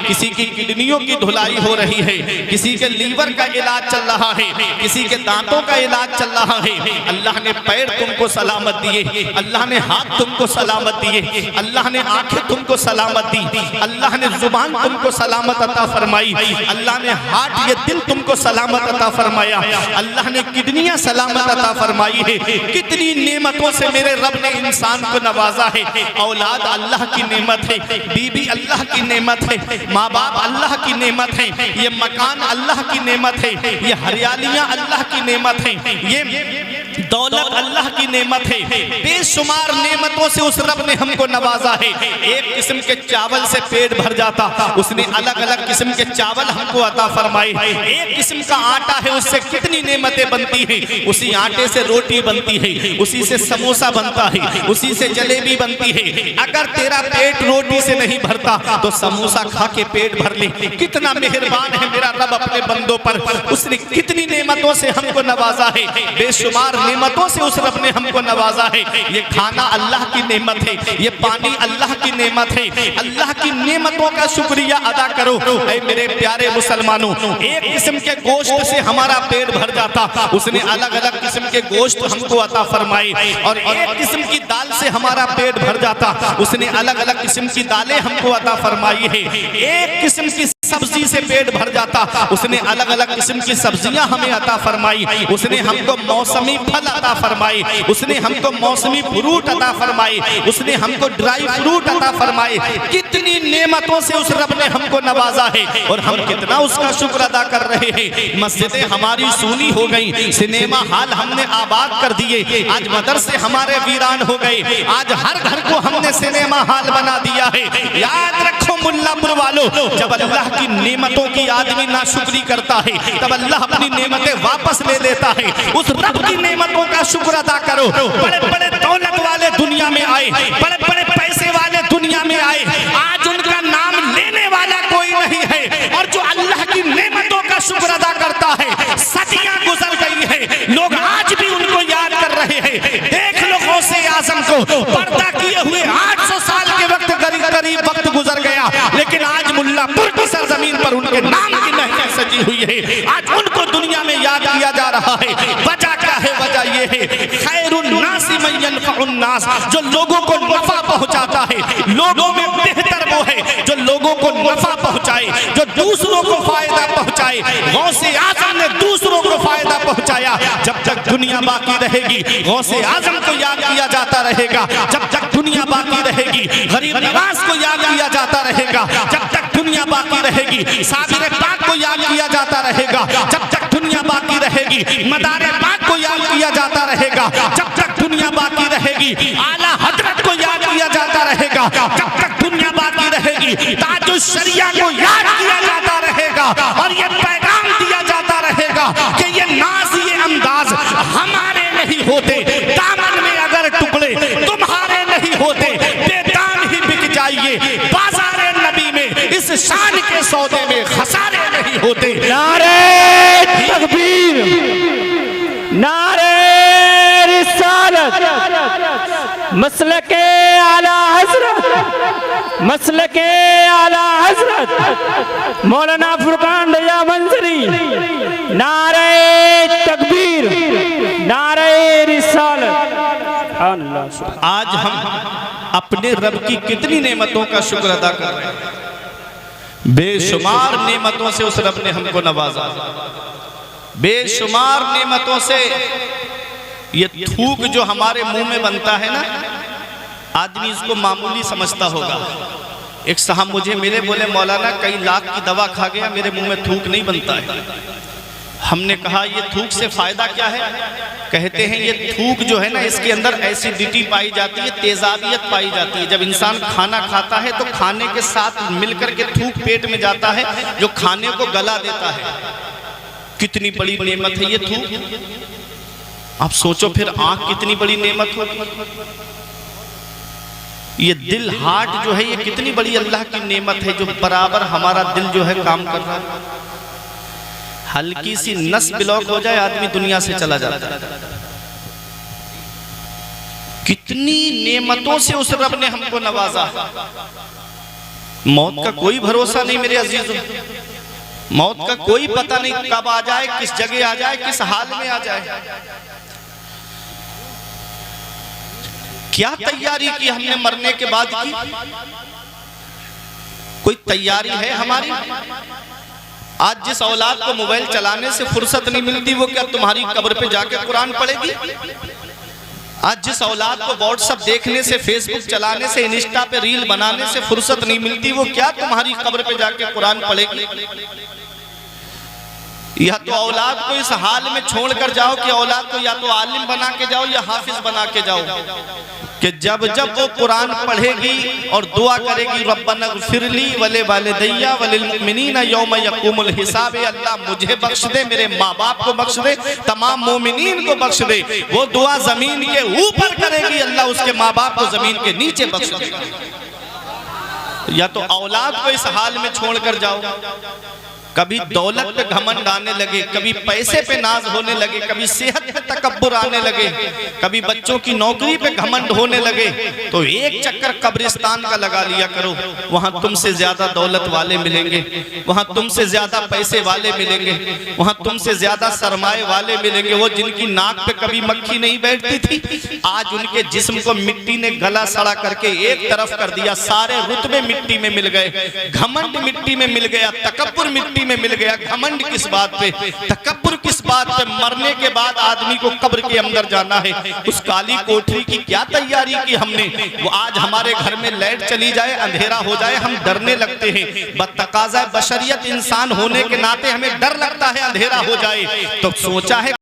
किसी की किडनियों की धुलाई हो रही है, किसी के लीवर का इलाज चल रहा है, किसी के दांतों का इलाज चल रहा है। अल्लाह ने पैर तुमको सलामत दिए, अल्लाह ने हाथ तुमको सलामत दिए, अल्लाह ने आंखें तुमको सलामत दी, अल्लाह ने जुबान तुमको सलामत अता फरमाई, अल्लाह ने हार्ट ये दिल तुमको सलामत अता फरमाया, अल्लाह ने किडनियां सलामत अता फरमाई है। कितनी नेमतों से मेरे रब ने इंसान को नवाजा है। औलाद अल्लाह की नेमत है, बीबी अल्लाह की नेमत है, माँ बाप अल्लाह की नेमत है, ये मकान अल्लाह की नेमत है, ये हरियालियां अल्लाह की नेमत है, ये दौलत अल्लाह की नेमत है। बेशुमार नेमतों से उस रब ने हमको नवाजा है। एक किस्म के चावल से पेट भर जाता, उसने अलग अलग किस्म के चावल हमको अता फरमाए। एक किस्म का आटा है, उससे कितनी नेमतें बनती हैं। उसी आटे से रोटी बनती है, उसी से समोसा बनता है, उसी से जलेबी बनती है। अगर तेरा पेट रोटी से नहीं भरता तो समोसा खा के पेट भर ले। कितना मेहरबान है मेरा रब अपने बंदों पर, उसने कितनी नेमतों से हमको नवाजा है। बेशुमार नेमतों से उस रब ने हमको नवाजा है। ये खाना अल्लाह की नेमत है, ये पानी अल्लाह की नेमत है। अल्लाह की नेमतों का शुक्रिया अदा करो ऐ मेरे प्यारे मुसलमानों। एक किस्म के गोश्त से हमारा पेट भर जाता, उसने अलग अलग किस्म के गोश्त हमको अता फरमाए। और एक किस्म की दाल से हमारा पेट भर जाता, उसने अलग अलग किस्म की दालें हमको अता फरमाई है। एक किस्म की सब्जी से पेट भर जाता, उसने अलग अलग किस्म की सब्जियां हमें अता फरमाई। उसने हमको मौसमी फल अता फरमाई, उसने हमको मौसमी फ्रूट अता फरमाई, उसने हमको ड्राई फ्रूट अता फरमाई। कितनी नेमतों से उस रब ने हमको नवाजा है और हम कितना उसका शुक्र अदा कर रहे हैं। मस्जिदें हमारी सूनी हो गई, सिनेमा हॉल हमने आबाद कर दिए, आज मदरसे हमारे वीरान हो गए, आज हर घर को हमने सिनेमा हॉल बना दिया है। याद रखो मुल्लापुर वालों, जब अल्लाह की नेमतों की आदमी नाशुक्री करता है तब अल्लाह अपनी नेमतें वापस ले लेता है। उस रब की नेमतों का शुक्र अदा करो। बड़े बड़े दौलत वाले दुनिया में आए, बड़े बड़े पैसे वाले दुनिया में आए, आज उनका नाम लेने वाला कोई नहीं है। और जो अल्लाह की नेमतों का शुक्र अदा करता है, सदियां गुजर गई है, लोग आज भी उनको याद कर रहे हैं। देख लो गौसे आजम को पर्दा किए हुए 800 साल के वक्त करीब वक्त गुजर गया, लेकिन आज मुल्लापुर की सरजमीन पर उनके नाम की महफिल सजी हुई है। आज उनको दुनिया में याद किया जा रहा है। वजह क्या है? वजह ये है खैरुन्नासी मन यनफउन्नास, जो लोगों को नफा पहुंचाता है। लोगों में बेहतर वो है जो लोगों को नफा पहुंचाए, जो दूसरों को फायदा पहुंचाए। गौसे आजम ने दूसरों को फायदा पहुंचाया। जब तक दुनिया बाकी रहेगी गौसे आजम को याद किया जाता रहेगा। जब तक दुनिया बाकी रहेगी गरीब नवाज को याद किया जाता रहेगा। जब तक दुनिया बाकी रहेगी साबिर पाक को याद किया जाता रहेगा। जब तक दुनिया बाकी रहेगी मदारे पाक को याद किया जाता रहेगा। जब तक दुनिया बाकी रहेगी आला हजरत को याद किया जाता रहेगा। जब तक दुनिया बाकी रहेगी ताजुश शरिया को याद किया जाता रहेगा। और ये पैगाम दिया जाता रहेगा कि ये नाज ये अंदाज हमारे नहीं होते, दामन में अगर टुकड़े तुम्हारे नहीं होते, बेदाम ही बिक जाइए बाजारे नबी में, इस शान के सौदे में खसारे नहीं होते। नारे तकबीर, नारे रिसालत, मसलके आला हजरत, मसलके आला हजरत मौलाना फुरकान रजा मंजरी। नारे तकबीर, नारे रिसालत। आज हम अपने रब की कितनी नेमतों का शुक्र अदा कर रहे हैं। बेशुमार नेमतों से उस रब ने हमको नवाजा, बेशुमार नेमतों से। ये थूक जो हमारे मुंह में बनता है ना, आदमी इसको मामूली समझता होगा। एक साहब मुझे मिले, बोले मौलाना कई लाख की दवा खा गया, मेरे मुंह में थूक नहीं बनता है। हमने कहा ये थूक से फायदा क्या है? कहते हैं ये थूक जो है ना, इसके अंदर एसिडिटी पाई जाती है, तेजाबियत पाई जाती है। जब इंसान खाना खाता है तो खाने के साथ मिलकर के थूक पेट में जाता है, जो खाने को गला देता है। कितनी बड़ी नेमत है ये थूक। आप सोचो फिर आंख कितनी बड़ी नेमत होगी। ये दिल हार्ट जो है ये कितनी बड़ी अल्लाह की नेमत है, जो बराबर हमारा दिल जो है काम कर रहा है। हल्की सी नस ब्लॉक हो जाए आदमी दुनिया से चला जाता है। कितनी नेमतों से उस रब ने हमको नवाजा। मौत का कोई भरोसा नहीं मेरे अजीजों, मौत का कोई पता नहीं कब आ जाए, किस जगह आ जाए, किस हाल में आ जाए। क्या तैयारी की हमने मरने के बाद की? कोई तैयारी है हमारी? आज जिस औलाद को मोबाइल चलाने से फुर्सत नहीं मिलती, वो क्या तुम्हारी कब्र पे जाके कुरान पढ़ेगी? आज जिस औलाद को व्हाट्सएप देखने से, फेसबुक चलाने से, इंस्टा पे रील बनाने से फुर्सत नहीं मिलती, वो क्या तुम्हारी कब्र पे जाके कुरान पढ़ेगी? या तो औलाद को इस हाल में छोड़कर जाओ कि औलाद को या तो आलिम बना के जाओ या हाफिज बना के जाओ, कि जब जब वो कुरान पढ़ेगी और दुआ करेगी रब्बना ग़फ़िरली वले वालिदैया वलिल मुमिनीना यौम यक़ूमुल हिसाब, अल्लाह मुझे बख्श दे, मेरे माँ बाप को बख्श दे, तमाम मोमिनीन को बख्श दे, वो दुआ जमीन के ऊपर करेगी, अल्लाह उसके माँ बाप को जमीन के नीचे बख्श देगा। या तो औलाद को इस हाल में छोड़कर जाओ, कभी दौलत पे घमंड आने लगे, कभी पैसे पे नाज होने लगे, कभी सेहत पे तकब्बुर आने लगे, कभी बच्चों की नौकरी पे घमंड होने लगे, तो एक चक्कर कब्रिस्तान का लगा लिया करो। वहां तुमसे ज्यादा दौलत वाले मिलेंगे, वहां तुमसे ज्यादा पैसे वाले मिलेंगे, वहां तुमसे ज्यादा सरमाए वाले मिलेंगे। वो जिनकी नाक पे कभी मक्खी नहीं बैठती थी, आज उनके जिस्म को मिट्टी ने गला सड़ा करके एक तरफ कर दिया, सारे रुतबे मिट्टी में मिल गए, घमंड मिट्टी में मिल गया, तकब्बुर मिट्टी में मिल गया। घमंड किस बात पे, तकब्बुर किस बात पे? मरने के बाद आदमी को कब्र के अंदर जाना है, उस काली कोठरी की क्या तैयारी की हमने? वो आज हमारे घर में लाइट चली जाए, अंधेरा हो जाए, हम डरने लगते हैं। बतकाज़ा बशरियत इंसान होने के नाते हमें डर लगता है अंधेरा हो जाए। तो सोचा है